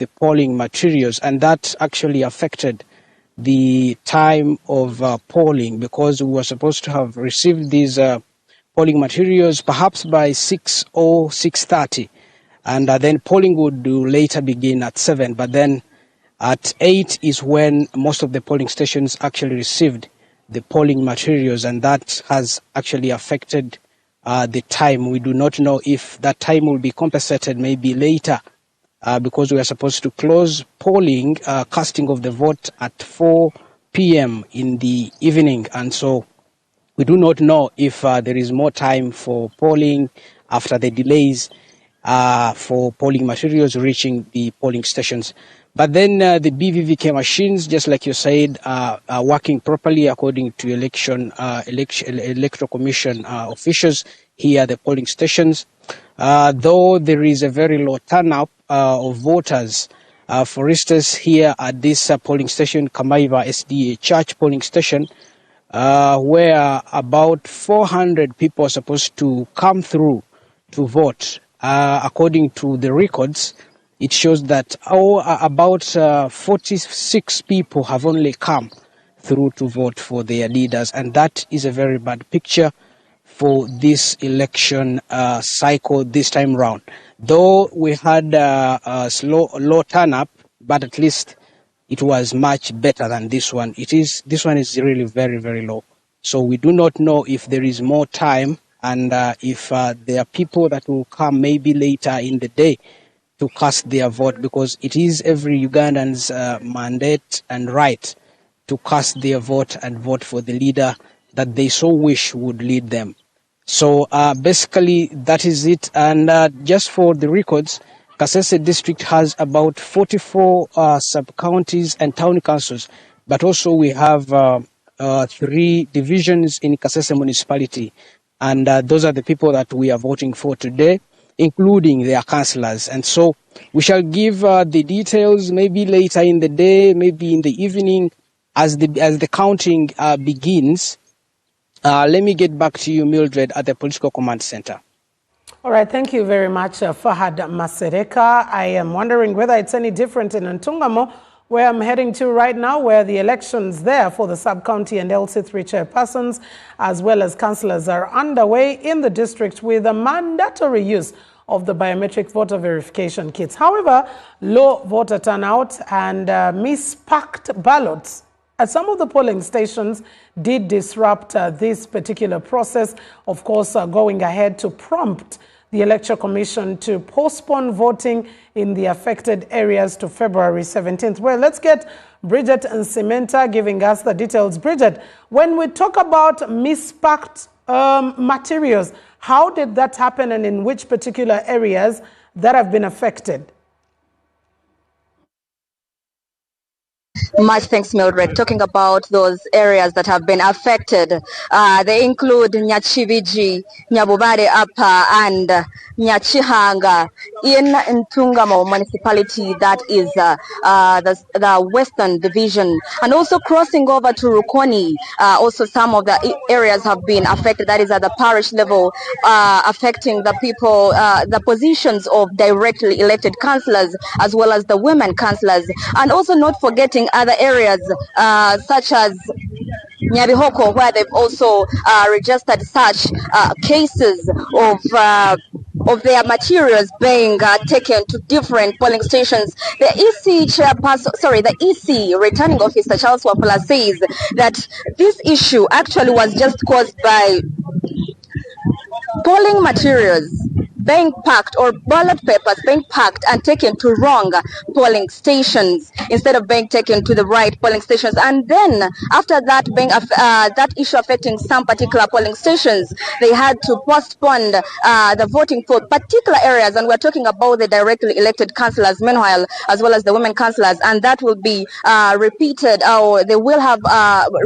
the polling materials, and that actually affected the time of polling, because we were supposed to have received these polling materials perhaps by 6 or 6:30, and then polling would later begin at 7, but then at 8 is when most of the polling stations actually received the polling materials, and that has actually affected the time. We do not know if that time will be compensated maybe later, because we are supposed to close polling, casting of the vote at 4 p.m. in the evening, and so we do not know if there is more time for polling after the delays for polling materials reaching the polling stations. But then the BVVK machines, just like you said, are working properly according to Electoral Commission officials here at the polling stations. Though there is a very low turnout of voters. For instance, here at this polling station, Kamaiva SDA Church polling station, where about 400 people are supposed to come through to vote. According to the records, it shows that about 46 people have only come through to vote for their leaders, and that is a very bad picture for this election cycle this time round. Though we had a low turn-up, but at least it was much better than this one. This one is really very, very low. So we do not know if there is more time, and if there are people that will come maybe later in the day to cast their vote, because it is every Ugandan's mandate and right to cast their vote and vote for the leader that they so wish would lead them. So basically that is it. And just for the records, Kasese district has about 44 sub-counties and town councils, but also we have 3 divisions in Kasese municipality, and those are the people that we are voting for today, including their councillors. And so we shall give the details maybe later in the day, maybe in the evening, as the counting begins. Let me get back to you, Mildred, at the Political Command Center. All right, thank you very much, Fahad Masereka. I am wondering whether it's any different in Ntungamo, where I'm heading to right now, where the elections there for the sub-county and LC3 chairpersons, as well as councillors, are underway in the district with a mandatory use of the biometric voter verification kits. However, low voter turnout and mispacked ballots at some of the polling stations did disrupt this particular process, of course, going ahead to prompt the Electoral Commission to postpone voting in the affected areas to February 17th. Well, let's get Bridget and Cimenta giving us the details. Bridget, when we talk about mispacked materials, how did that happen, and in which particular areas that have been affected? Much thanks, Mildred. Talking about those areas that have been affected, they include Nyachiviji, Nyabubare Upper, and Nyachihanga in Ntungamo municipality, that is the western division, and also crossing over to Rukoni. Also, some of the areas have been affected, that is at the parish level, affecting the people, the positions of directly elected councillors, as well as the women councillors, and also not forgetting other areas such as Nyabihoko, where they've also registered such cases of their materials being taken to different polling stations. The EC chairperson, the EC returning officer Charles Wapula says that this issue actually was just caused by polling materials being packed, or ballot papers being packed and taken to wrong polling stations instead of being taken to the right polling stations. And then after that being that issue affecting some particular polling stations, they had to postpone the voting for particular areas, and we're talking about the directly elected councillors meanwhile, as well as the women councillors, and that will be repeated, or they will have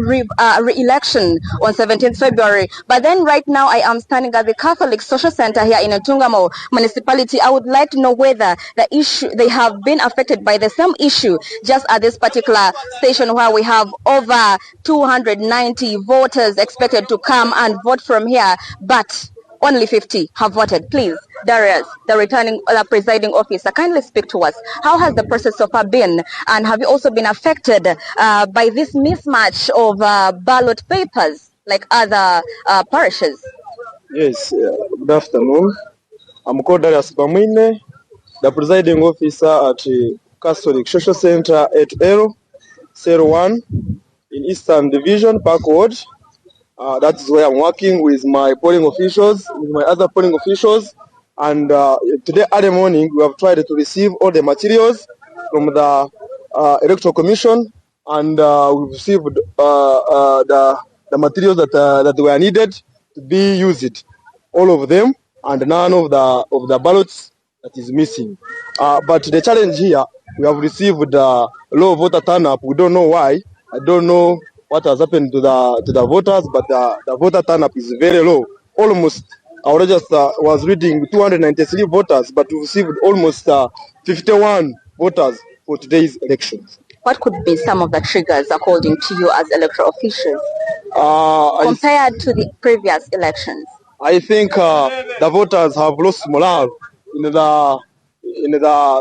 re-election on 17th February. But then right now I am standing at the Catholic Social Center here in Ntungamo municipality. I would like to know whether the issue, they have been affected by the same issue just at this particular station, where we have over 290 voters expected to come and vote from here, but only 50 have voted. Please, Darius, the presiding officer, kindly speak to us. How has the process so far been? And have you also been affected by this mismatch of ballot papers like other parishes? Yes, good afternoon. I'm called Darius Bamwine, the presiding officer at Catholic Social Center 8L, Cell 1 in Eastern Division, Park Ward. That is where I'm working with my polling officials, with my other polling officials. And today early morning, we have tried to receive all the materials from the Electoral Commission, and we've received the materials that were needed to be used, all of them, and none of the ballots that is missing. But the challenge here, we have received low voter turnout. We don't know why. I don't know what has happened to the voters, but the voter turnout is very low. Almost, our register was reading 293 voters, but we received almost 51 voters for today's elections. What could be some of the triggers according to you as electoral officials compared to the previous elections? I think the voters have lost morale in the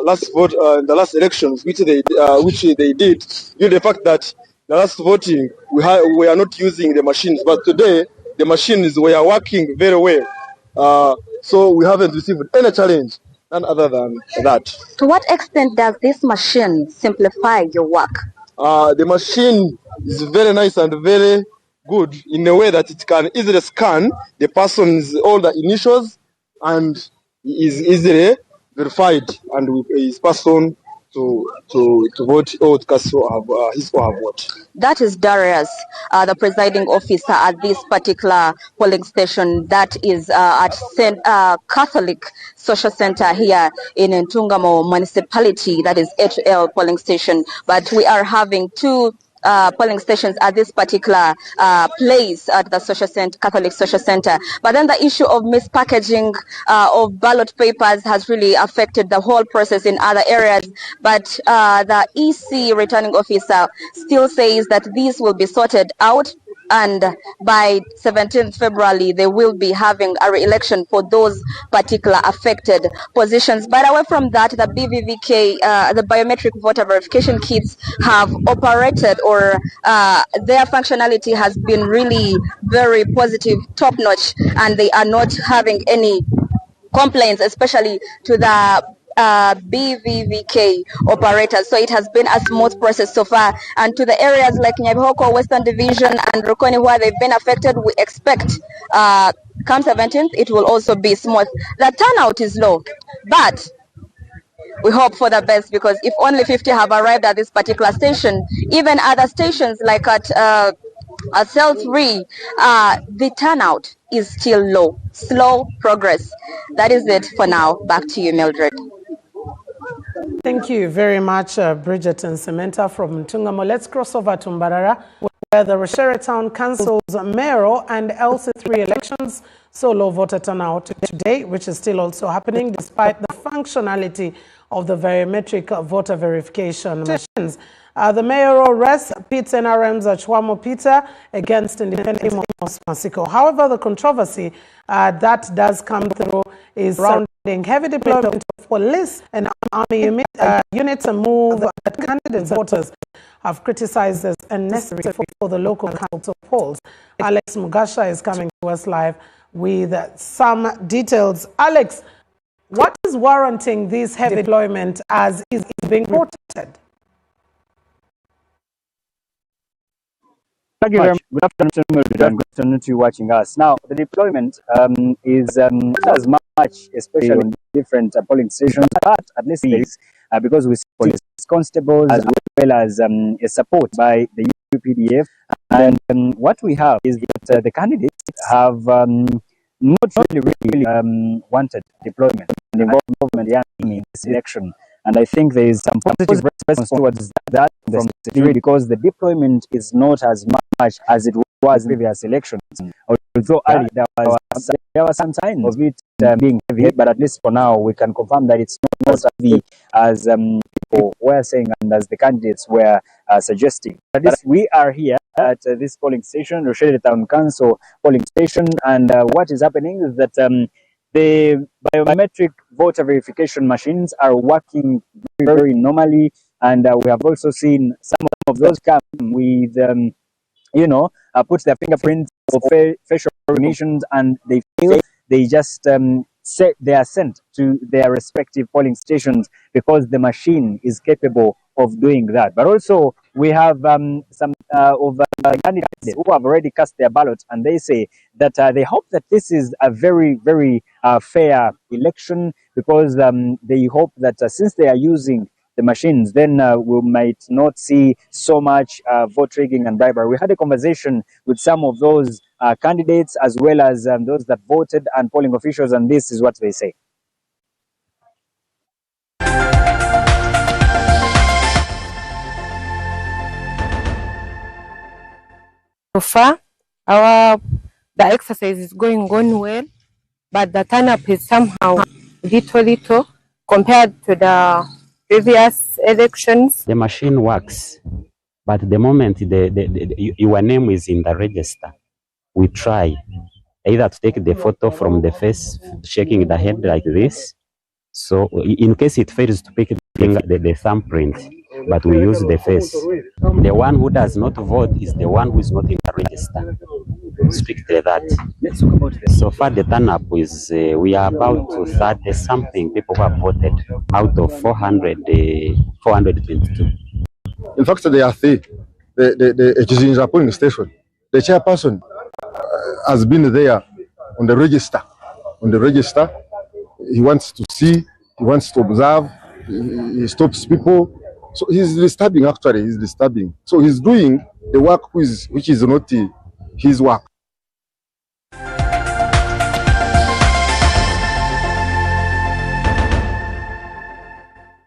last vote, in the last elections, which they did, due to the fact that the last voting we are not using the machines, but today the machines were working very well. So we haven't received any challenge, none other than that. To what extent does this machine simplify your work? The machine is very nice and very good in a way that it can easily scan the person's all the initials and is easily verified and is passed on to vote or to cast his or her vote. That is Darius, the presiding officer at this particular polling station that is at St. Catholic Social Center here in Ntungamo municipality, that is HL polling station. But we are having two polling stations at this particular place at the Catholic Social Center. But then the issue of mispackaging of ballot papers has really affected the whole process in other areas. But the EC returning officer still says that these will be sorted out, and by 17th February, they will be having a re-election for those particular affected positions. But away from that, the BVVK, the biometric voter verification kits have operated, or their functionality has been really very positive, top-notch, and they are not having any complaints, especially to the BVVK operators. So it has been a smooth process so far. And to the areas like Nyabihoko, Western Division, and Rukoni where they've been affected, we expect come 17th, it will also be smooth. The turnout is low, but we hope for the best, because if only 50 have arrived at this particular station, even other stations like at Cell 3, the turnout is still low. Slow progress. That is it for now. Back to you, Mildred. Thank you very much, Bridget and Samantha from Ntungamo. Let's cross over to Mbarara, where the Roshere Town Council's mayoral and LC3 elections saw low voter turnout today, which is still also happening despite the functionality of the biometric voter verification machines. The mayoral rests pits NRM's Chwamo Peter against independent Masiko. However, the controversy that does come through is surrounding heavy deployment of police and army units, a move that candidates and voters have criticized as unnecessary for the local council polls. Alex Mugasha is coming to us live with some details. Alex, what is warranting this heavy deployment as is being reported? Thank you very much. Good afternoon, and good afternoon to you watching us. Now, the deployment is not as much, especially in different polling stations, but at least it is because we see police constables as well as a support by the UPDF. And what we have is that the candidates have not really wanted deployment and involvement in this election. And I think there is some positive response towards that from the security, because the deployment is not as much as it was in previous elections. Although early there was some signs of it being heavy, but at least for now we can confirm that it's not as heavy as people were saying as the candidates were suggesting. But we are here at this polling station, Rochelle Town Council polling station, and what is happening is that the biometric voter verification machines are working very, very normally, and we have also seen some of those come with, put their fingerprints or facial recognitions, and they fail. They just they are sent to their respective polling stations because the machine is capable of doing that. But also, we have some of candidates who have already cast their ballots, and they say that they hope that this is a very, very fair election, because they hope that since they are using the machines, then we might not see so much vote rigging and bribery. We had a conversation with some of those candidates, as well as those that voted and polling officials, and this is what they say. So far, the exercise is going on well, but the turn-up is somehow little compared to the previous elections. The machine works, but the moment your name is in the register, we try either to take the photo from the face, shaking the head like this. So in case it fails to pick the thumbprint, but we use the face. The one who does not vote is the one who is not in the register. Strictly that. Let's talk about this. So far, the turn-up is we are about to 30 something people who have voted out of 422. In fact, they are three. It is in the polling station. The chairperson has been there on the register. On the register, he wants to see, he wants to observe, he stops people. So he's disturbing, actually, he's disturbing. So he's doing the work which is not his work.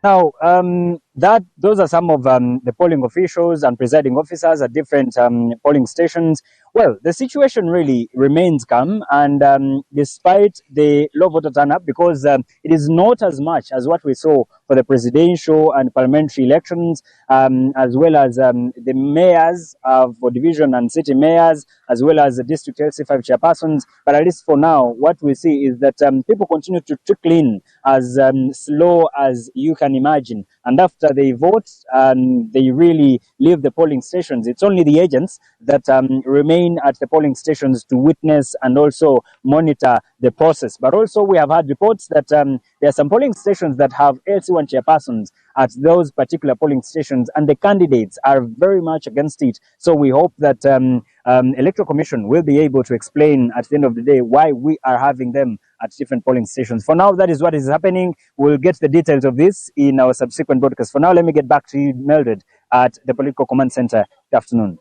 Now, those are some of the polling officials and presiding officers at different polling stations. Well, the situation really remains calm, and despite the low voter turnout, because it is not as much as what we saw for the presidential and parliamentary elections, as well as the mayors for division and city mayors, as well as the district LC5 chairpersons. But at least for now, what we see is that people continue to trickle in as slow as you can imagine. And after they vote and they really leave the polling stations, it's only the agents that remain at the polling stations to witness and also monitor the process. But also we have had reports that there are some polling stations that have LC1 chairpersons at those particular polling stations, and the candidates are very much against it. So we hope that Electoral Commission will be able to explain at the end of the day why we are having them at different polling stations. For now, that is what is happening. We'll get the details of this in our subsequent broadcast. For now, let me get back to you, Mildred, at the Political Command Center. Good afternoon.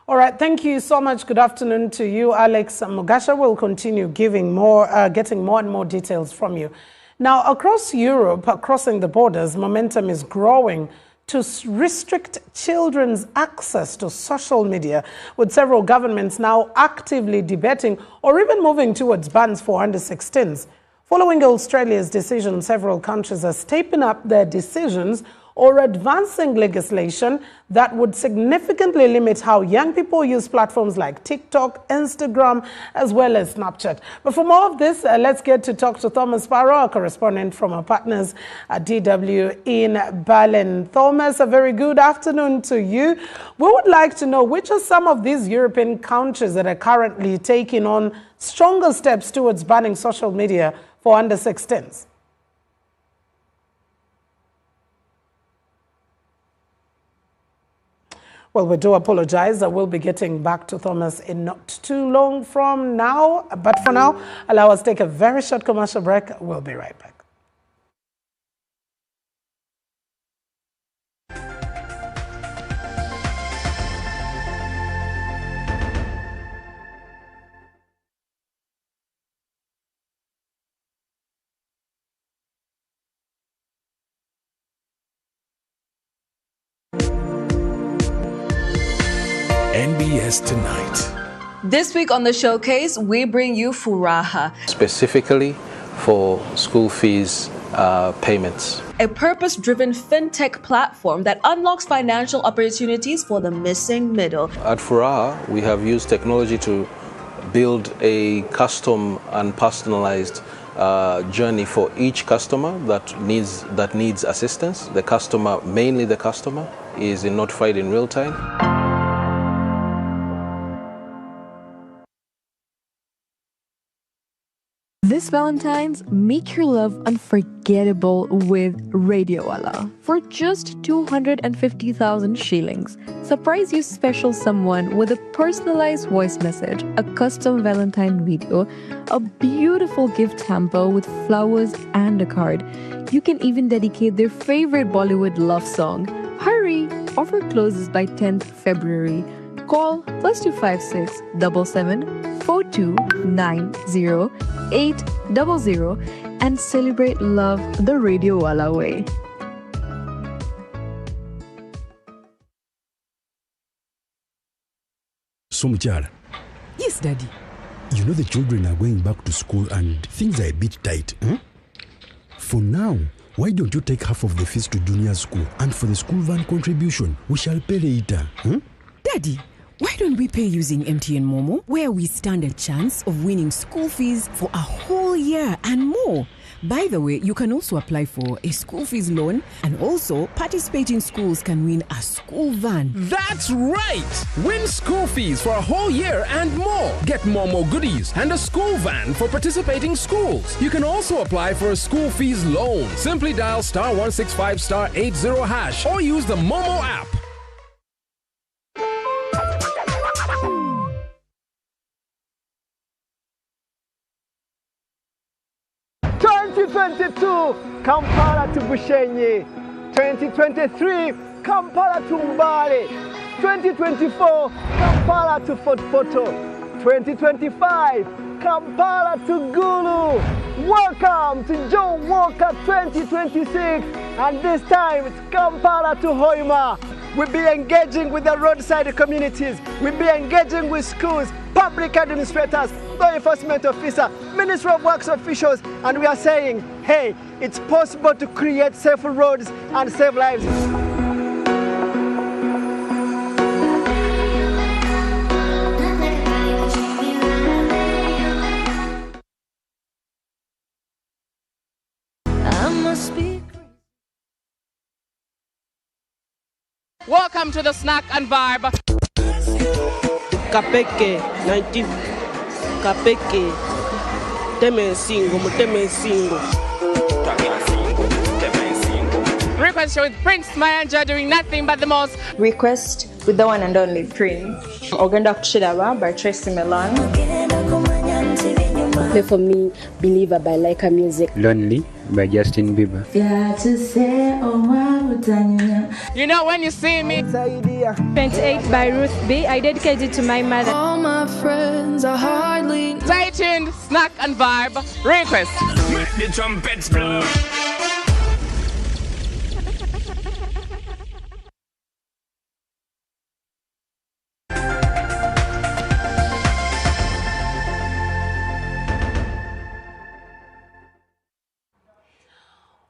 All right, thank you so much. Good afternoon to you, Alex. Mugasha will continue getting more and more details from you. Now, across Europe, crossing the borders, momentum is growing to restrict children's access to social media, with several governments now actively debating or even moving towards bans for under-16s. Following Australia's decision, several countries are stepping up their decisions or advancing legislation that would significantly limit how young people use platforms like TikTok, Instagram, as well as Snapchat. But for more of this, let's get to talk to Thomas Barrow, our correspondent from our partners at DW in Berlin. Thomas, a very good afternoon to you. We would like to know which are some of these European countries that are currently taking on stronger steps towards banning social media for under-16s. Well, we do apologize. I will be getting back to Thomas in not too long from now. But for now, allow us to take a very short commercial break. We'll be right back. NBS Tonight. This week on the showcase, we bring you Furaha. Specifically for school fees payments. A purpose-driven fintech platform that unlocks financial opportunities for the missing middle. At Furaha, we have used technology to build a custom and personalized journey for each customer that needs assistance. The customer, mainly the customer, is notified in real time. This Valentine's, make your love unforgettable with Radiowala. For just 250,000 shillings, surprise your special someone with a personalized voice message, a custom Valentine video, a beautiful gift hamper with flowers and a card. You can even dedicate their favorite Bollywood love song. Hurry! Offer closes by 10th February. Call +256 77 4290 800 and celebrate love the Radiowala way. So, Muchara. Yes, Daddy. You know the children are going back to school and things are a bit tight. For now, why don't you take half of the fees to junior school, and for the school van contribution, we shall pay later. Daddy, why don't we pay using MTN Momo, where we stand a chance of winning school fees for a whole year and more? By the way, you can also apply for a school fees loan, and also participating schools can win a school van. That's right! Win school fees for a whole year and more. Get Momo goodies and a school van for participating schools. You can also apply for a school fees loan. Simply dial *165 *80# or use the Momo app. 2022, Kampala to Bushenyi. 2023, Kampala to Mbale. 2024, Kampala to Fort Poto. 2025, Kampala to Gulu. Welcome to John Walker 2026, and this time it's Kampala to Hoima. We'll be engaging with the roadside communities. We'll be engaging with schools, public administrators, law enforcement officer, Ministry of Works officials, and we are saying, hey, it's possible to create safe roads and save lives. Welcome to the Snack and Vibe. Kapeke 19 Kapeke Teme single. Request with Prince Mayanja doing nothing but the most. Request with the one and only Prince. Ogenda Kushidaba by Tracy Milan. Play for me Believer by Laika Music. Lonely by Justin Bieber. You know when you see me. 28 by Ruth B. I dedicate it to my mother. All my friends are hardly. Stay tuned, Snack and Vibe. Request. Make the trumpets blow.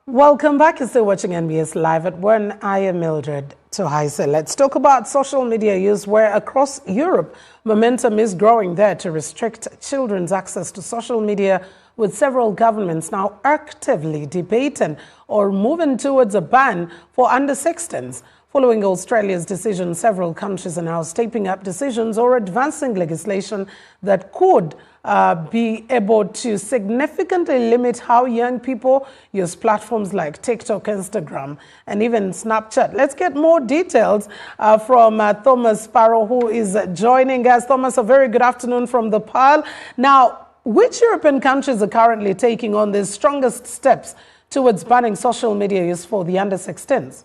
Welcome back. You're still watching NBS Live at 1. I am Mildred Tohaise. Let's talk about social media use, where across Europe, momentum is growing there to restrict children's access to social media, with several governments now actively debating or moving towards a ban for under-16s. Following Australia's decision, several countries are now stepping up decisions or advancing legislation that could be able to significantly limit how young people use platforms like TikTok, Instagram, and even Snapchat. Let's get more details from Thomas Sparrow, who is joining us. Thomas, a very good afternoon from the Pearl. Now, which European countries are currently taking on the strongest steps towards banning social media use for the under-16s?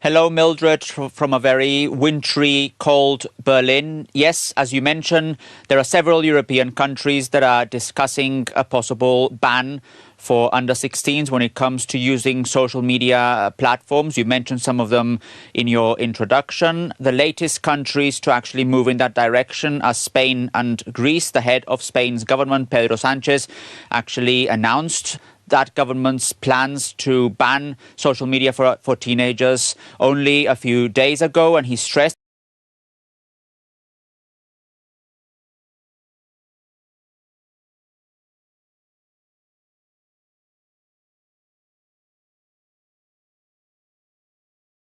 Hello, Mildred, from a very wintry, cold Berlin. Yes, as you mentioned, there are several European countries that are discussing a possible ban for under-16s when it comes to using social media platforms. You mentioned some of them in your introduction. The latest countries to actually move in that direction are Spain and Greece. The head of Spain's government, Pedro Sánchez, actually announced that government's plans to ban social media for teenagers only a few days ago, and he stressed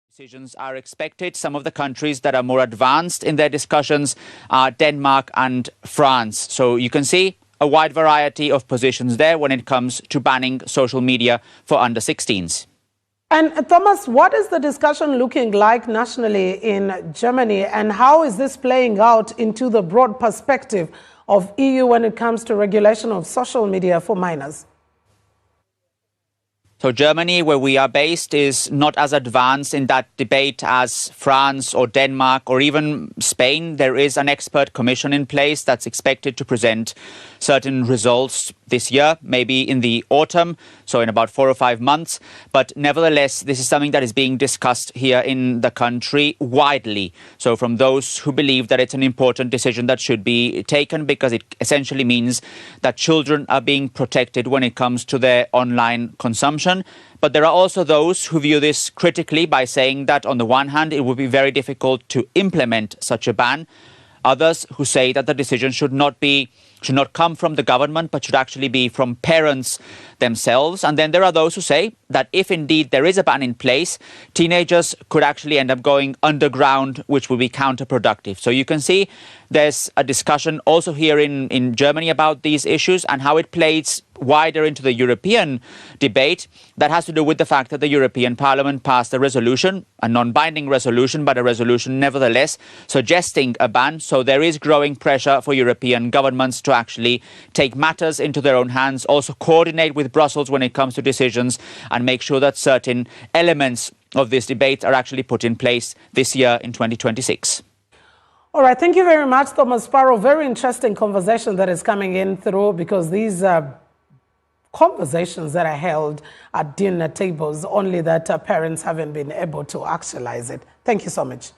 decisions are expected. Some of the countries that are more advanced in their discussions are Denmark and France. So you can see a wide variety of positions there when it comes to banning social media for under-16s. And Thomas, what is the discussion looking like nationally in Germany, and how is this playing out into the broad perspective of EU when it comes to regulation of social media for minors? So Germany, where we are based, is not as advanced in that debate as France or Denmark or even Spain. There is an expert commission in place that's expected to present certain results this year, maybe in the autumn, so in about 4 or 5 months. But nevertheless, this is something that is being discussed here in the country widely. So from those who believe that it's an important decision that should be taken, because it essentially means that children are being protected when it comes to their online consumption. But there are also those who view this critically by saying that on the one hand, it would be very difficult to implement such a ban. Others who say that the decision should not come from the government, but should actually be from parents themselves. And then there are those who say that if indeed there is a ban in place, teenagers could actually end up going underground, which will be counterproductive. So you can see there's a discussion also here in Germany about these issues and how it plays wider into the European debate. That has to do with the fact that the European Parliament passed a resolution, a non-binding resolution, but a resolution nevertheless, suggesting a ban. So there is growing pressure for European governments to actually take matters into their own hands, also coordinate with Brussels when it comes to decisions, and make sure that certain elements of this debate are actually put in place this year in 2026. All right, thank you very much, Thomas Sparrow. Very interesting conversation that is coming in through, because these are conversations that are held at dinner tables, only that parents haven't been able to actualize it. Thank you so much.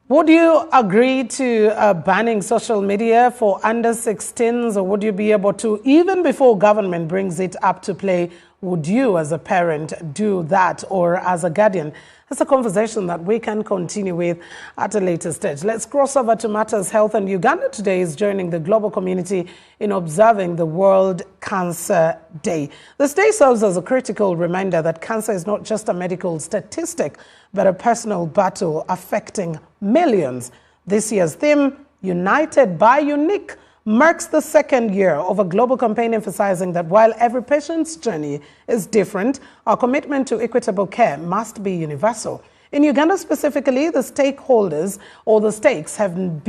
Would you agree to banning social media for under-16s, or would you be able to, even before government brings it up to play, would you as a parent do that, or as a guardian? That's a conversation that we can continue with at a later stage. Let's cross over to Matters Health, and Uganda today is joining the global community in observing the World Cancer Day. This day serves as a critical reminder that cancer is not just a medical statistic, but a personal battle affecting millions. This year's theme, United by Unique, marks the second year of a global campaign emphasizing that while every patient's journey is different, our commitment to equitable care must be universal. In Uganda specifically, the stakeholders, or the stakes, have never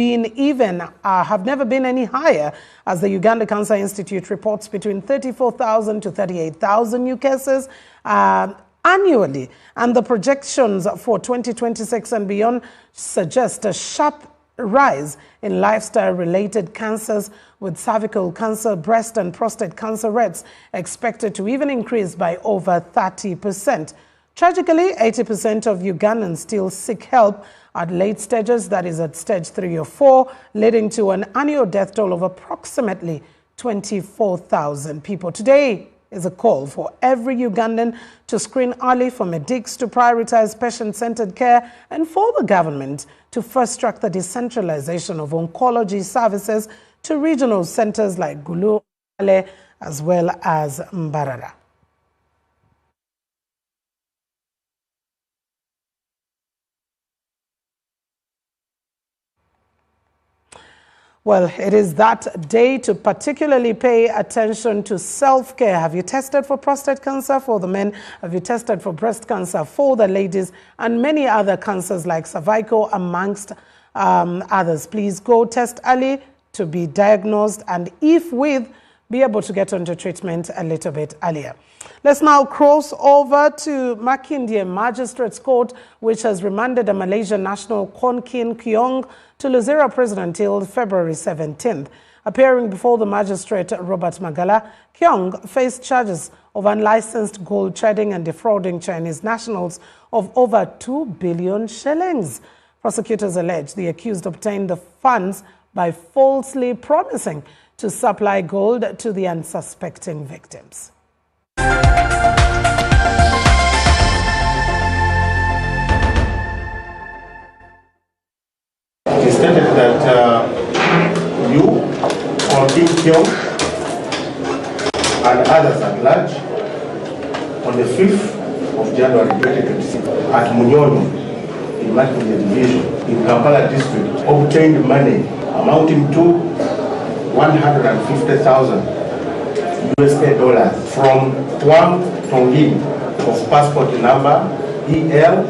been any higher, as the Uganda Cancer Institute reports between 34,000 to 38,000 new cases annually, and the projections for 2026 and beyond suggest a sharp rise in lifestyle-related cancers, with cervical cancer, breast and prostate cancer rates expected to even increase by over 30%. Tragically, 80% of Ugandans still seek help at late stages, that is at stage 3 or 4, leading to an annual death toll of approximately 24,000 people. Today is a call for every Ugandan to screen early, for medics to prioritize patient-centered care, and for the government to first track the decentralization of oncology services to regional centers like Gulu, as well as Mbarara. Well, it is that day to particularly pay attention to self-care. Have you tested for prostate cancer for the men? Have you tested for breast cancer for the ladies? And many other cancers like cervical, amongst others. Please go test early to be diagnosed, and if with be able to get onto treatment a little bit earlier. Let's now cross over to Makindye Magistrates Court, which has remanded a Malaysian national Kon Kin Keong to Luzera prison until February 17th. Appearing before the magistrate Robert Magala, Keong faced charges of unlicensed gold trading and defrauding Chinese nationals of over 2 billion shillings. Prosecutors allege the accused obtained the funds by falsely promising to supply gold to the unsuspecting victims. It stated that you, Kon Kin Keong, and others at large, on the 5th of January 2026, at Munyonyo, in Makindye Division, in Kampala District, obtained money amounting to 150,000 USA dollars from Tuang Tongin of passport number EL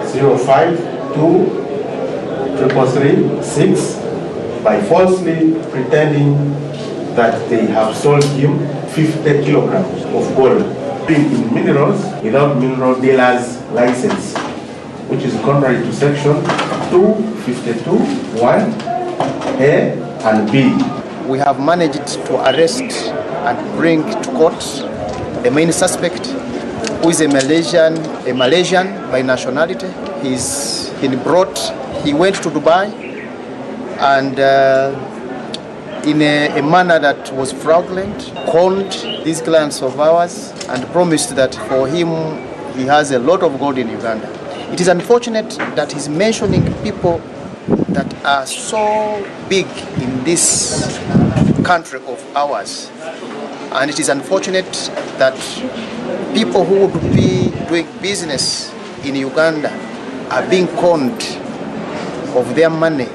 052336 by falsely pretending that they have sold him 50 kilograms of gold in minerals without mineral dealer's license, which is contrary to section 252(1)(a) and B. We have managed to arrest and bring to court the main suspect, who is a Malaysian by nationality. He's been brought, he went to Dubai, and in a manner that was fraudulent, conned these clients of ours and promised that for him, he has a lot of gold in Uganda. It is unfortunate that he's mentioning people that are so big in this country of ours. And it is unfortunate that people who would be doing business in Uganda are being conned of their money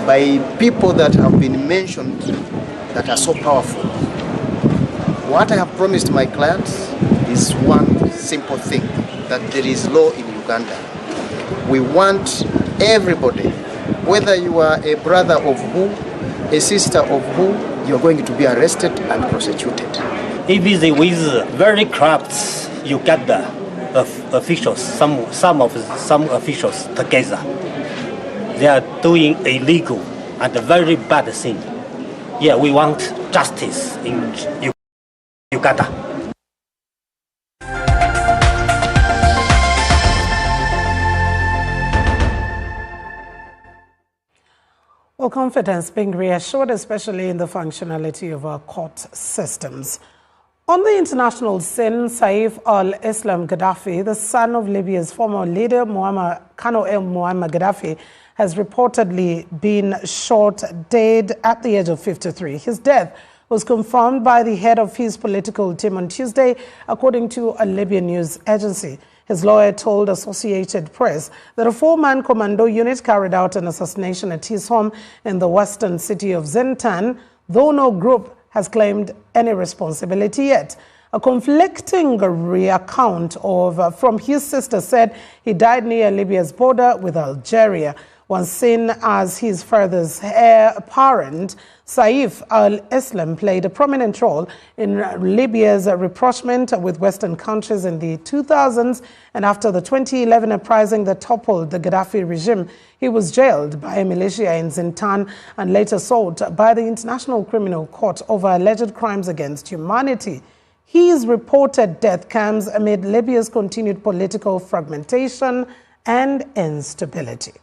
by people that have been mentioned that are so powerful. What I have promised my clients is one simple thing, that there is law in Uganda. We want everybody, whether you are a brother of who, a sister of who, you are going to be arrested and prosecuted. If it is with very corrupt Uganda officials, some officials together, they are doing illegal and very bad thing. Yeah, we want justice in Uganda. Well, confidence being reassured, especially in the functionality of our court systems. On the international scene, Saif al-Islam Gaddafi, the son of Libya's former leader, Colonel Muammar Gaddafi, has reportedly been shot dead at the age of 53. His death was confirmed by the head of his political team on Tuesday, according to a Libyan news agency. His lawyer told Associated Press that a four-man commando unit carried out an assassination at his home in the western city of Zentan, though no group has claimed any responsibility yet. A conflicting recount from his sister said he died near Libya's border with Algeria. Once seen as his father's heir apparent, Saif al-Islam played a prominent role in Libya's rapprochement with Western countries in the 2000s, and after the 2011 uprising that toppled the Gaddafi regime, he was jailed by a militia in Zintan and later sought by the International Criminal Court over alleged crimes against humanity. His reported death comes amid Libya's continued political fragmentation and instability.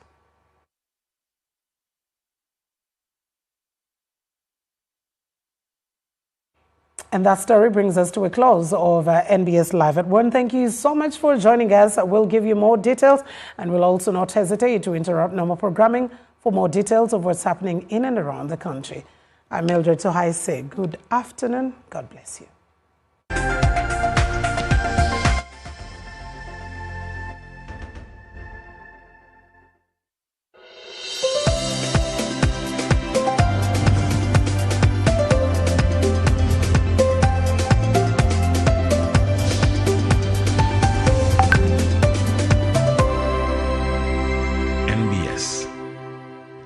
And that story brings us to a close of NBS Live at 1. Thank you so much for joining us. We'll give you more details, and we'll also not hesitate to interrupt normal programming for more details of what's happening in and around the country. I'm Mildred Tohai. Say good afternoon. God bless you.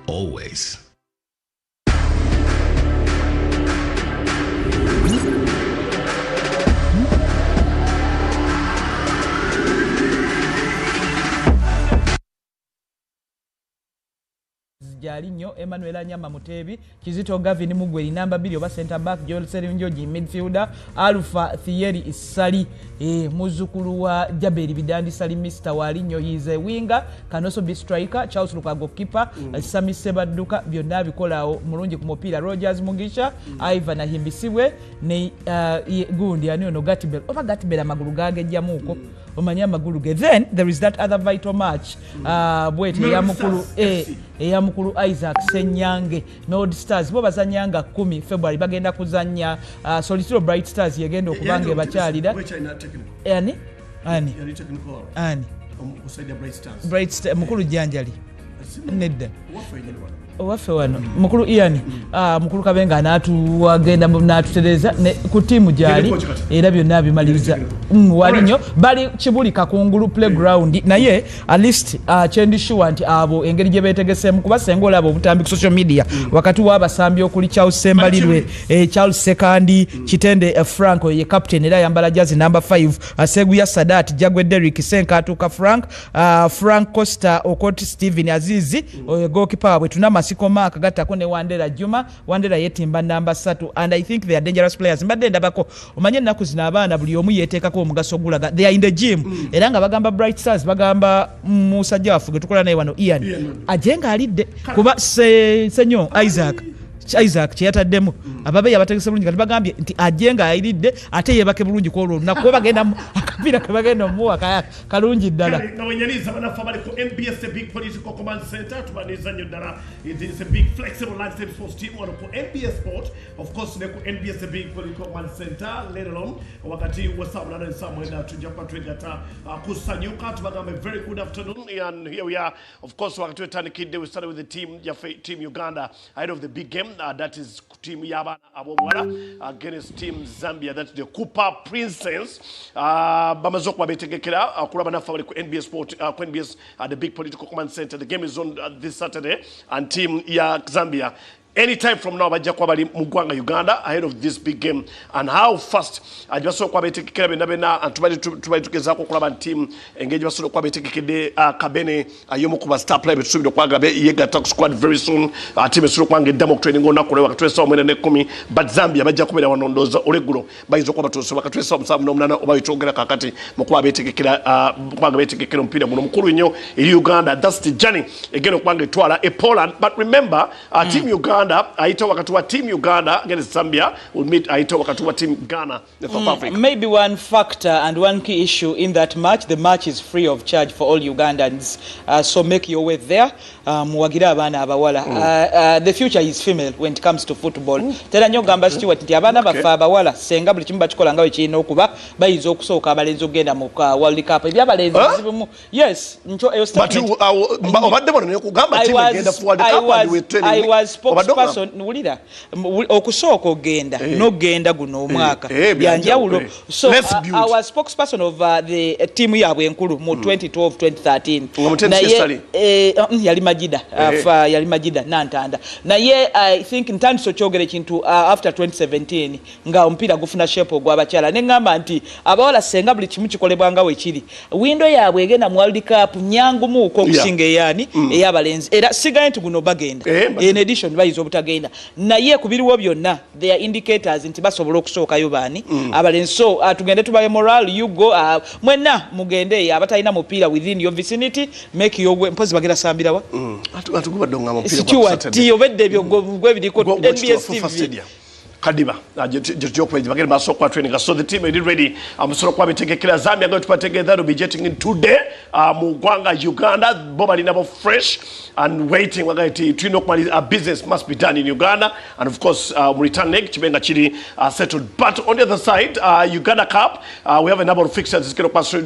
Always. bakyali nnyo Emmanuel Anyama Mutebi Kizito Gavin Mugweri number 2 oba center back Joel Serunjoji midfielder Alpha Thierry Isali muzukulu wa Jaberi Bidandi Sali Mr Walinyo he is a winger can also be striker Charles Luka goalkeeper Sami Sebadduka byonna bikolaawo mulungi ku mupiira Rogers Mugisha Ivan Ahimbisibwe ne gundi ani ono Gatibel oba Gatibel amagulu gagejjamuko omanya amagulu ge then there is that other vital match bwete ya mukulu Isaac Senyange Nord Stars bo bazanyanga 10 February bagenda kuzanya Solitiro Bright Stars yegenda okubange bakyalira ani Bright Stars mukulu Janjali nedda waffe wano mukulu Ian mukulu Kabenga anatuwagenda natutereza ku timu gyali era byonna bimaliriza walinyo bali Kibuli Kakungulu playground naye at least chendishuwa nti abo engeri gye betegesemu kuba senga olaba obutambi ku social media wakati w'abasambi okuli Charles Sembalirwe Charles Sekandi Kitende Franco ye captain era yambala jazi number 5 Seguya Sadat Jagwe Derrick Senkatuka Frank Costa Okoti Steven Azizi goalkeeper bwe tuna Masiko Mark gatako ne Wandera Juma Wandera yetimba number 3 and I think they are dangerous players mbadde ndabako omanye naku zina abaana buli omu yeteekako omugaso gulaga they are in the gym era nga bagamba Bright Stars bagamba musajja wafuge tukola naye wano Ian ajenga alidde kuba senyo Isaac kyeyataddemu ababe yabategese bulungi kati bagambye nti ajenga ayidde ate yebake bulungi kwolwo nakuba bagenda akapira kabagenda muwa kalungi ddala nawenyaniza banafa bali ku NBS the big political command center tubaniza nnyo ddala it is a big flexible lifestyle sports team wano ku NBS sport of course ne ku NBS the big political command center later on wakati wasabu na samwenda tujja kwa twegata kusanyuka tubagambe very good afternoon and here we are of course wakati wetandikidde we started with the team Uganda ahead of the big game that is team Yabana Abomwara against team Zambia, that's the Cooper Princess. Bamazok Babetekera, Kurabana family NBS Sport, NBS at the big political command center. The game is on this Saturday, and team Zambia. Anytime from now, bajja kwa bali Mugwanga Uganda ahead of this big game and how fast ajaso kwa betekera bena and tubali tukeza ko kulaba team engage baso kwa betekede Kabene ayomo kuba star player betubido kwa gabe yega attack squad very soon team esuro kwange demo training ona kulewa katwesa omwene ne 10 but Zambia bajja kubera wanondoza olegulo bayizo kwa batoso bakatwesa omusamu nomnana obayitogera kakati mukwa betekera kwa betekera mpira muno mukuru nnyo eri Uganda that's the journey again kwange twala e Poland but remember team Uganda aita wakati wa team Uganda against Zambia will meet aita wakati wa team Ghana South Africa. Maybe one factor and one key issue in that match, the match is free of charge for all Ugandans, so make your way there. Muwagira abana abawala. The future is female when it comes to football. Tera nyo gamba Stewart nti abana bafa abawala senga buli kimba kikola ngawe kino okuba bayizo okusooka abalenzi ogenda mu World Cup ebyabalenzi zibumu. Yes, ncho eyo statement. But obadde bono kugamba team egenda for World Cup and we training. I was spokesperson wulira okusooka ogenda no genda guno omwaka byanjawulo. So I was spokesperson of the team yabwe enkulu mu 2012-2013. Naye yali Majida yali Majida nantanda naye I think ntandise kyogere kintu after 2017 nga ompira gufuna shape ogw'abakyala nengamba nti abawala senga buli kimu kikolebwanga wekiri window yabwe egenda mu World Cup nyangu muko okusinga eyani eyabalenzi era sigaye nti guno bagenda in addition bayizo obutagenda naye kubiriwo byonna there are indicators nti basobola okusookayo baani abalenzi so tugende tubaye moral you go mwenna mugende abatalina mupiira within your vicinity make your way mpozi bagera sambirawa atukuba donga mupiira kwa Saturday obedde byo gwebiriko NBS TV Kadiba just kwa bagere baso kwa training so the team is ready amusoro kwa bitegekera Zambia going to partake that will be jetting in today Mugwanga Uganda bobali nabo fresh and waiting wagati to know a business must be done in Uganda and of course return leg chibenga chiri settled but on the other side Uganda Cup we have a number of fixtures is going to pass through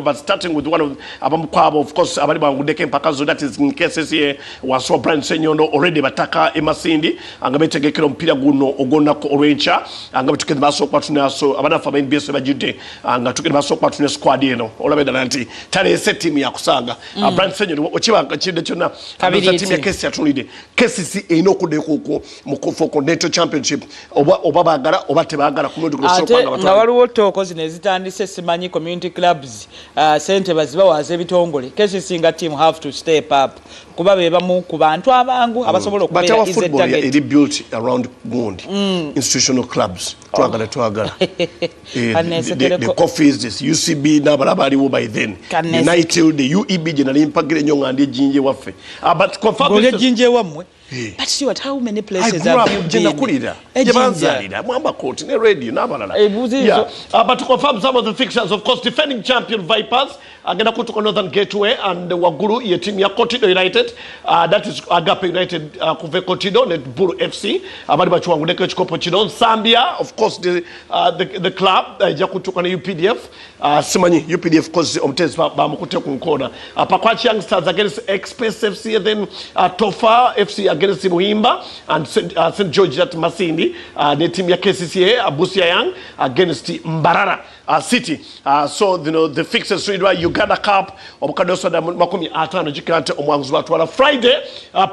but starting with one of abamukwabo of course abali bangudeke mpakazo that is in cases here was so brand senyondo already bataka emasindi angabetegekera mpira guno ogono olunako olwencha nga betukende maaso kwatunaso abanafu aba NBS bajidde nga tukende maaso kwatune squad eno olabe dala nti talese team ya kusanga Brand Senior okibanga kide kyonna team ya kesi atulide kesi eno okudeko mu Continental Championship oba bagala oba tebagala kumundi kusoka nga waliwo toko zine zitandise simanyi community clubs sente baziba waze ebitongole kesi singa team have to step up kuba beba mu ku bantu abangu abasobola okubeera is a target it built around Gundi institutional clubs twagala the coffees this UCB n'abalaba aliwo by then United the UEB generally impagire nyonga ndi jinje waffe but confirm jinje wamwe. But see what, how many places have you been? Mwamba Court, in radio, but to confirm some of the fixtures, of course, defending champion Vipers, agenda kutoka Northern Gateway and Waguru, your team ya Kotido United, that is Agape United, Kuve Kotido, Buru FC, Abadiba Chuangudeke Chikopo Chidon, Zambia, of course, the club, Jakutuka na UPDF, Simani, UPDF, of course, Omtez Bamukute Kunkona, Pakwachi Youngsters against Express FC, then Tofa FC against Muhimba and St. George at Masindi, the team ya KCCA, Busia Young against Mbarara City. So, you know, the fixtures read right, Uganda Cup, Obukadoso da Makumi Atano, Jikante, Omwangzwatwala. Friday,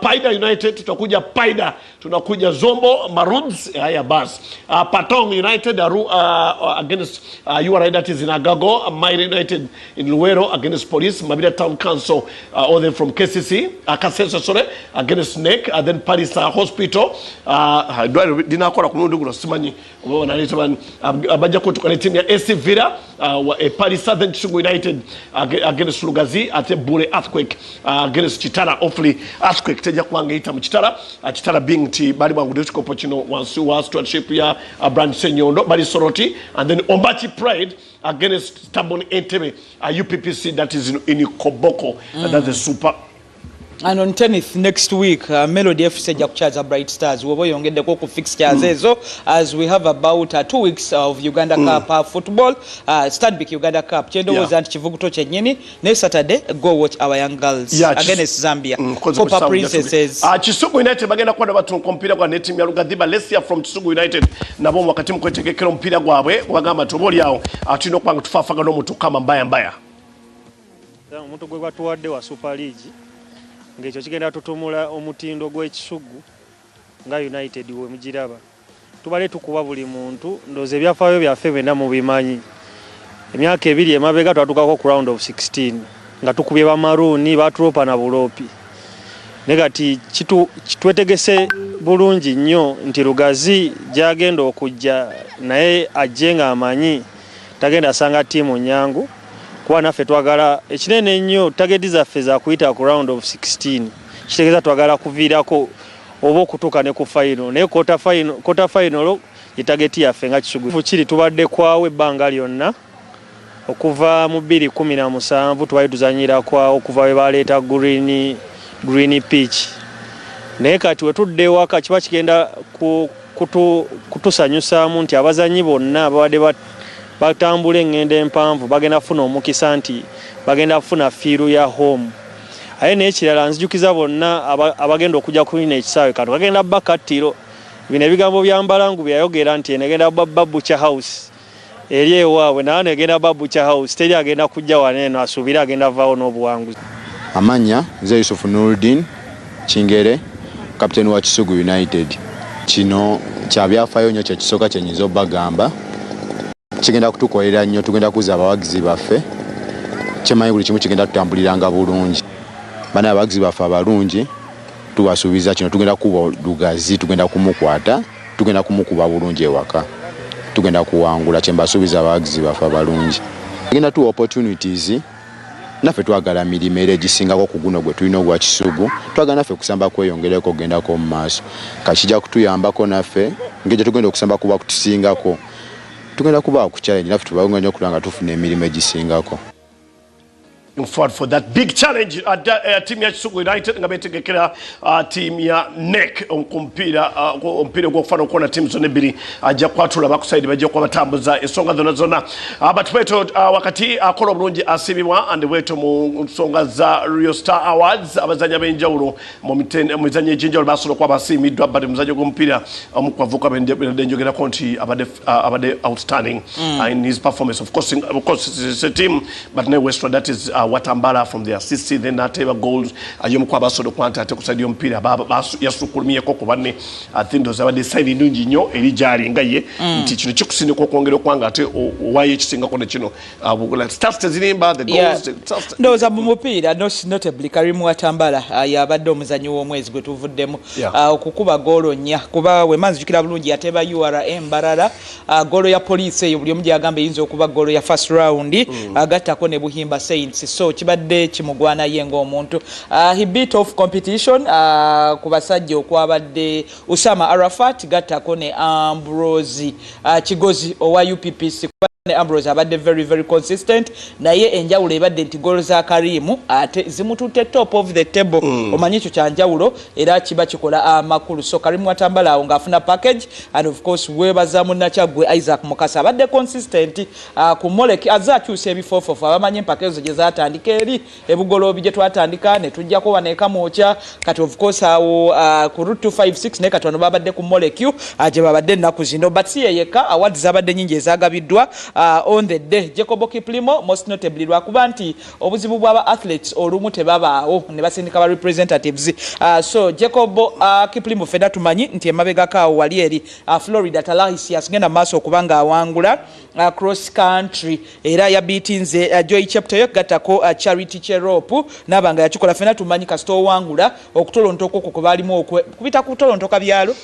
Paida United, tutakuja Paida, tunakuja Zombo, Maroons, Bas. Patong United, against URI, that is in Agago, Maire United in Luero against Police, Mabida Town Council, all them from KCC, Akasenso Sore, against Snake, then Paris Hospital, Dinakora Kunundu, Simani, Abajako to team AC Villa, Paris Southern Chugu United against Lugazi, at a Bure earthquake against Chitara, hopefully earthquake, Teja Kwangita Chitara, Chitara being Bariba Udesco Pochino, once stewardship here, Brand Senior, nobody Soroti, and then Ombachi Pride against Tabon Entebbe, UPPC that is in Koboko, that's the super. And on 10th next week, Melody FC Jakuchaza Bright Stars. We will get the fixtures as we have about 2 weeks of Uganda Cup football. Stanbic Uganda Cup. Chendo was at Chivukuto Chenyini. Next Saturday, go watch our young girls against Zambia. Copa Princesses. Chisugu United bagenda kwenda batu kompira kwa team ya Lugadiba. Let's hear from Chisugu United. Nabo wakati mkwetekekero mpira gwabwe wagamba toboli yao atino kwanga tufafaga no mutu kama mbaya. Omuntu gwe batuwadde wa Super League. Ngekyo kigenda tutumula omutindo gw'ekisugu nga United we mugiraba tubale tukuba buli muntu ndoze byafaayo byaffe bena mu bimanyi emyaka ebiri emabega twatukako ku round of 16 nga tukubye ba Maroon batropa na bulopi negati twetegese bulungi nnyo nti Lugazi gyagenda okujja naye ajenga amanyi tagenda sanga timu nyangu kwa naffe twagala ekinene nnyo target zaffe za kuyita ku round of 16 kitegeza twagala kuviirako oba okutuuka ne ku final naye quarter final ye target yaffe nga Kisugu kiri tubadde kwawe ebbanga lyonna okuva mu 2017 twali tuzanyira kwawo okuva we baleeta green pitch naye kati we tudde waka kiba kigenda kutusanyusaamu nti abazanyi bonna babadde batambula engendo empanvu bagenda funa omukisa nti bagenda funa fiiru ya home aye n'ekirala nzijukiza bonna abagenda okujja kulina ekisaawe kati bagenda bakattiro bino ebigambo byambalangu byayogera nti enegenda babucha house eri ewaabwe naye negenda babucha house teri agenda kujja waneeno asuubire agenda vaawo n'obuwanguzi. Amanya nze Yusuf Nuruddin Kingere kapiteni wa Kisugu United. Kino kyabyafaayo nnyo kyekisooka kyenyinza obbagamba kigenda kutukolera nnyo tugenda kuza abawagizi baffe kyemanyi buli kimu kigenda tutambuliranga bulungi bana abawagizi baffe abalungi tubasuubiza kino tugenda kuba Lugazi tugenda kumukwata tugenda kumukuba bulungi ewaka tugenda kuwangula kyembasuubiza abawagizi baffe abalungi tugenda tuwa opportunities naffe twagala mirimu era egisingako ku guno gwe tulina ogwa Kisugu twagala naffe kusamba kweyongereko ogendako mu maaso kakijja kutuyambako naffe ng'ekyo tugenda okusamba kuba kutusingako tugenda kuba ku challenge naffe tubawunga nnyo okulanga tufuna emirimu egisingako. forward for that big challenge. Team ya Kisugu United nga betegekera team ya NEC ompira gw'okufana okuwona team zonna ebbiri ajja kwatula bakuside bajja kuba batambuza ensonga zonna but weto wakati akola obulungi asibibwa and weto mu nsonga za Rio Star Awards abazanyi ab'enjawulo mu mizannyo egy'enjawulo basobola kuba basiimiddwa but muzannyo gw'omupiira omukwavuka benjogerako nti abadde outstanding in his performance. Of course it's a team but no Western, that is Watambala from the assist, then ateba goals ayomuko abasodo kwanta ate kusaidia mpira yasukulumye koko banne I think those abade side ndungi nnyo erijali ngaye nti kino kikusinde ko kwongera kwanga ate waye kisinga ko nekino bugula stats zirimba the goals no za mupira notably Karimu Watambala yabadde omuzanyo w'omwezi gwe tuvuddemu okukuba goalo nnya kuba we manzi jukira bulungi ateba URM Barara goalo ya police eyo buli omu gyagamba yinza okuba goalo ya first round agattako ne Buhimba Saints so kibadde kimugwana yengo omuntu he beat off competition ku basajja okwabadde Usama Arafat gattako ne Ambrose Kigozi owa UPPC Ambrose abadde very consistent naye enjawulo ebadde nti goal za Karimu ate zimutute top of the table omanyi ekyo kyanjawulo era kiba kikola amakulu so Karimu Watambala awo ng'afuna package and of course webaza munnakyagwe Isaac Mukasa abadde consistent ku Moleki azakyusa ebifofofo abamanyi empakezo gye zatandika eri ebugoloobi gye twatandika ne tujjako waneeka mwokya kati of course awo ku route 256 ne katono babadde ku Moleki gye babadde ennaku zino but si yeyeka awards zabadde nyingi ezagabiddwa on the day Jacobo Kiplimo most notably lwakuba nti obuzibu bw'aba athletes olumu tebabaawo ne basindika ba representatives so Jacobo Kiplimo fedda tumanyi nti emabegako awo wali eri Florida Talahisias genda maaso okubanga awangula cross country era yabitinze Joy Cheptoyo gattako Charity Cheropu nabanga yakikola fena tumanyi kasito owangula okutolontoko ko kubalimu kubita kutolontoka byalo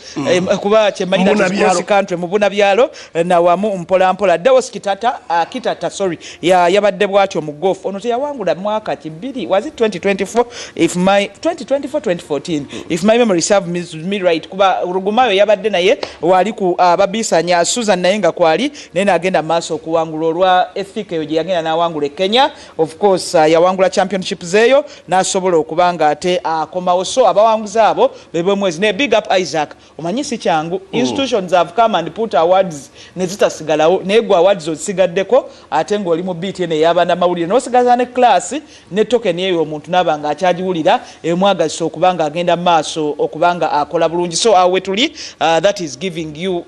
kuba kyemanyina cross country mubuna byalo na wamu mpola Dawes kitata sorry yabadde bwatyo mu golf ono teyawangula mwaka kibiri was it 2024 if my 2014 if my memory serves me right kuba Rugumayo yabadde naye wali ku babisanya Susan naye nga kwali nene agenda maaso okuwangula olwa ethic eyo gye yagenda n'awangula Kenya of course yawangula championship zeyo n'asobola okubanga ate akomawo so abawanguza abo bebe mwezi ne big up Isaac omanyi si kyangu institutions have come and put awards ne zitasigalawo negwa awards osigaddeko ate ng'oli mu beat ene y'abaana mawulire n'osigaza ne class ne token eyo omuntu n'abanga akyagiwulira emwagasa okubanga agenda maaso okubanga akola bulungi so awe tuli that is giving you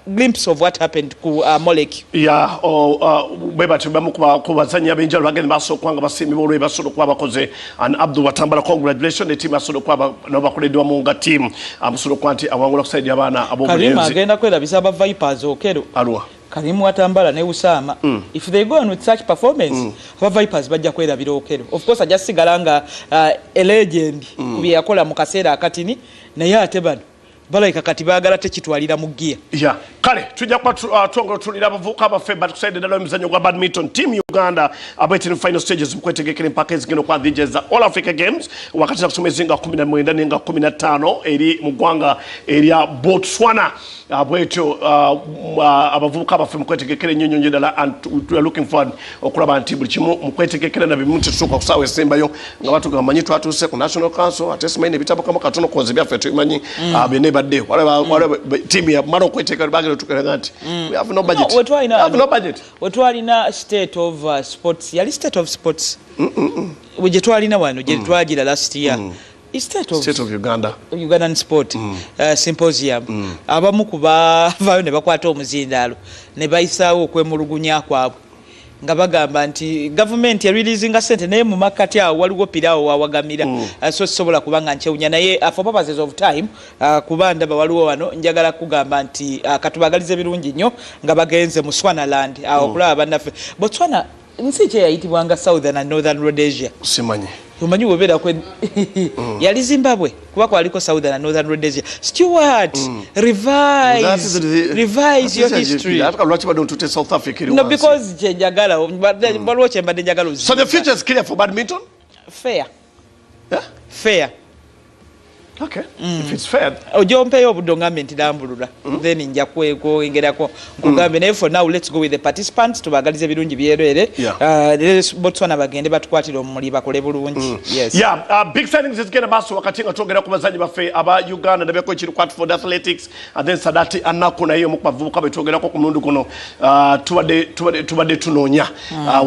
glimpse of what happened ku Moleki beba tubamu kubazanya ab'enjawulo bagenda maaso okwanga basiimi olwe basobola okuba bakoze and Abdul Watambala congratulations ne team asobola okuba n'abakoleddwamu nga team amusobola okuba nti awangula kusaidia abaana ab'obulenzi Karima agenda kwerabisa aba Vipers okero alwa Karimu Watambala ne Usama if they go on with such performance aba Vipers bajja kwerabira okero of course ajasigala nga a legend kubi yakola mu kaseera akatini naye ate bano balaika kati baagala tekitwalira mu gear kale tujja kuba tulira abavubuka abaffe batukusayidde ddala emizannyo gwa badminton team Uganda abaitire fifinal stages mu kwetegekera empaka ezigenda okwanzijeza All Africa Games wakati za kusoma ezinga 19 nenga 15 eri mu ggwanga erya Botswana bwetyo abavubuka abaffe mu kwetegekera ennyonyo ddala and we are looking forward okulaba nti buli kimu mu kwetegekera na bimu tetusuka kusaawa esembayo nga batugamba manyi twatuuse ku National Council ate simanyi nebitabukamu katono koze byaffe tubimanyi bene badde wale team ya mara okwetegekera bagenda tukeranga nti we have no budget wetwalina state of sports yali state of sports we twalina wano gye twagira last year state of Ugandan sport symposium abamu kubavayo ne bakwata omuzindaalo ne bayisaawo okwemulugunya kwabwe nga bagamba nti government releasing sente naye mu makati awo waliwo pirawo wawagamira so sobola kubanga nchewunya naye for purposes of time kuba ndaba waliwo wano njagala kugamba nti katubagalize birungi nnyo nga bagenze mu Swanaland awo kulaba bannaffe Botswana nsi kye yayitibwanga Southern and Northern Rhodesia simanyi umanyi wobera kwe yali Zimbabwe kuba kwaliko Southern and Northern Rhodesia Stuart revise your history South Africa no because chenjagala balwo chembade njagala so the future is clear for badminton fair Okay. If it's fair. Ojompeyo obudongambe ntidambulula. Then nja kwengerako nkugambe naye for now let's go with the participants tubagalize birungi byerere. Botswana bagende batukwatira omuli bakole bulungi. Yes. Yeah, big signings is gonna maso wakati nga twogera ku bazanyi baffe aba Uganda nabeko ekiri kwat for the athletics and then Sadati anako na hiyo mukubavubuka betwogerako ku mundu kuno tubadde tunoonya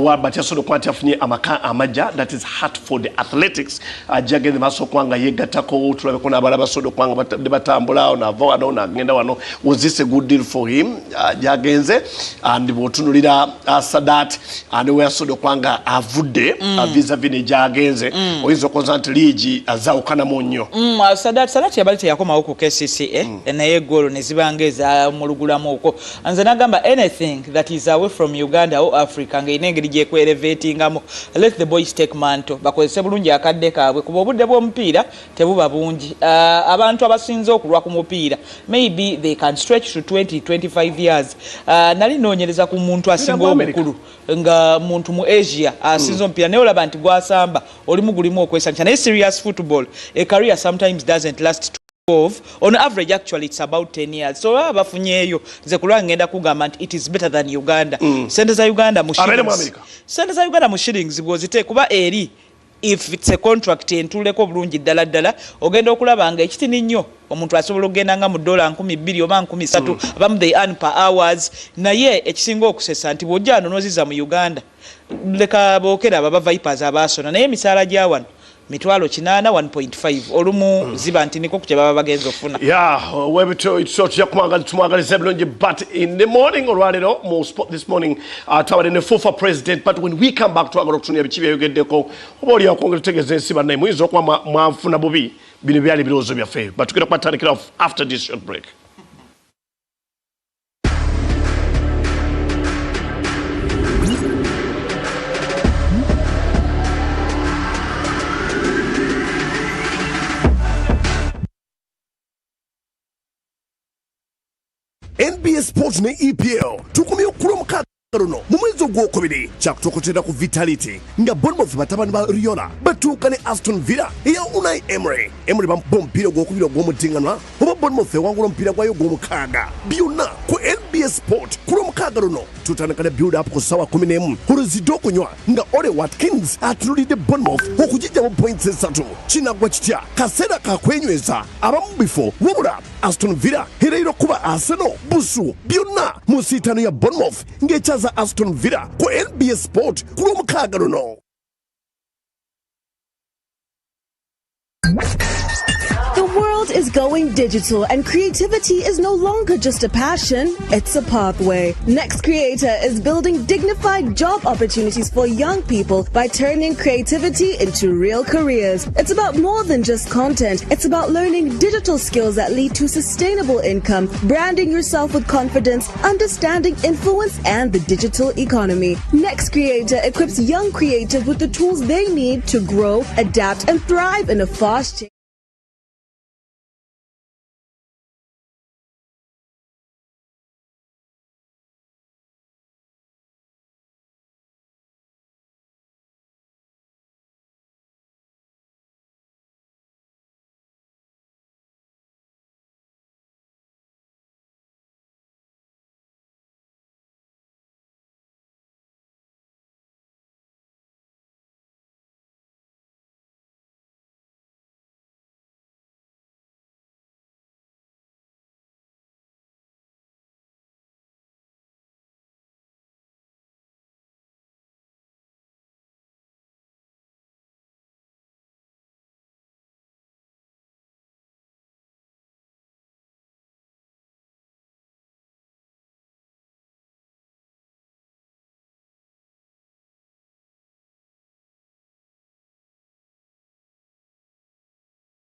wa batyasodo kwati afunye amaka amaja that is heart for the athletics jagende maso kwanga yegatako tulabeko n'abala basodo kwanga batambula na ngenda wano. Was this a good deal for him? Jagenze and botunulira Sadat and we asodo kwanga avudde vis-a-vis ne jagenze oyizo konzanti ligi azawukana munyo. Sadat yabalite yakoma huko KCCA naye golo nezibangeza mulugulamu uko anze nagamba anything that is away from Uganda or Africa ng'enengeri gye kwelevatingamo let the boys take manto bakozese bulungi akadde kaabwe kuba obudde bw'omupiira tebuba bungi abantu abasinze okulwa ku mupiira maybe they can stretch to 20-25 years nali noonyereza ku muntu asinga omukulu nga muntu mu Asia asinze omupiira naye olaba nti gwasamba olimu gulimu okwesanisha naye serious football a career sometimes doesn't last on average actually it's about 10 years so abafunyeyo nze kulwa ngenda kugamba nti it is better than Uganda sente za Uganda mu shillings bwozite kuba eri if it's a contract entuleko bulungi ddala ogenda okulaba nga ekitini nnyo omuntu asobola okugenda nga mu $200 oba 13 abamu they earn per hours naye ekisinga okusesa nti bw'ojja nonoziza mu Uganda leka bookera baba Vipers abaasona naye emisaala gya wano mitwalo 1.5 olumu ziba nti niko kuje baba bagenzo ofuna. Webito it's tumwagaliza bulungi but in the morning olwalero mu sport this morning twabadde ne FUFA president but when we come back twagala okutunya biki byayogeddeko oba oli akwongera kutegeeza ensi bannaye muyinza okuba mwafuna bubi bino byali birowoozo byaffe but tugenda kubatandikira off after this short break. NBS Sports ne EPL tukumye okulomka runo mu mwezi ogwokubiri kyakutokotera ku Vitality nga Bournemouth batabani ba Riola batuuka ne Aston Villa eya Unai Emery bampa omupiira ogwokubiri ogw'omutiŋŋanwa oba Bournemouth ewangula omupiira gwayo ogw'omukaaga byonna ku NBS Sport ku lwomukaaga runo tutandika ne build up ku ssaawa 11 oluzidde okunywa nga Ole Watkins atunulidde Bournemouth okugijjamu points 3 kinagwa kitya kaseera kakwenyweza abamu bifo wabula Aston Villa herero kuba Arsenal busu byonna mu nsiitaano ya Bournemouth ng'ekyaza Aston Villa ku NBS Sport ku lwomukaaga luno. The world is going digital and creativity is no longer just a passion, it's a pathway. Next Creator is building dignified job opportunities for young people by turning creativity into real careers. It's about more than just content, it's about learning digital skills that lead to sustainable income, branding yourself with confidence, understanding influence and the digital economy. Next Creator equips young creatives with the tools they need to grow, adapt and thrive in a fast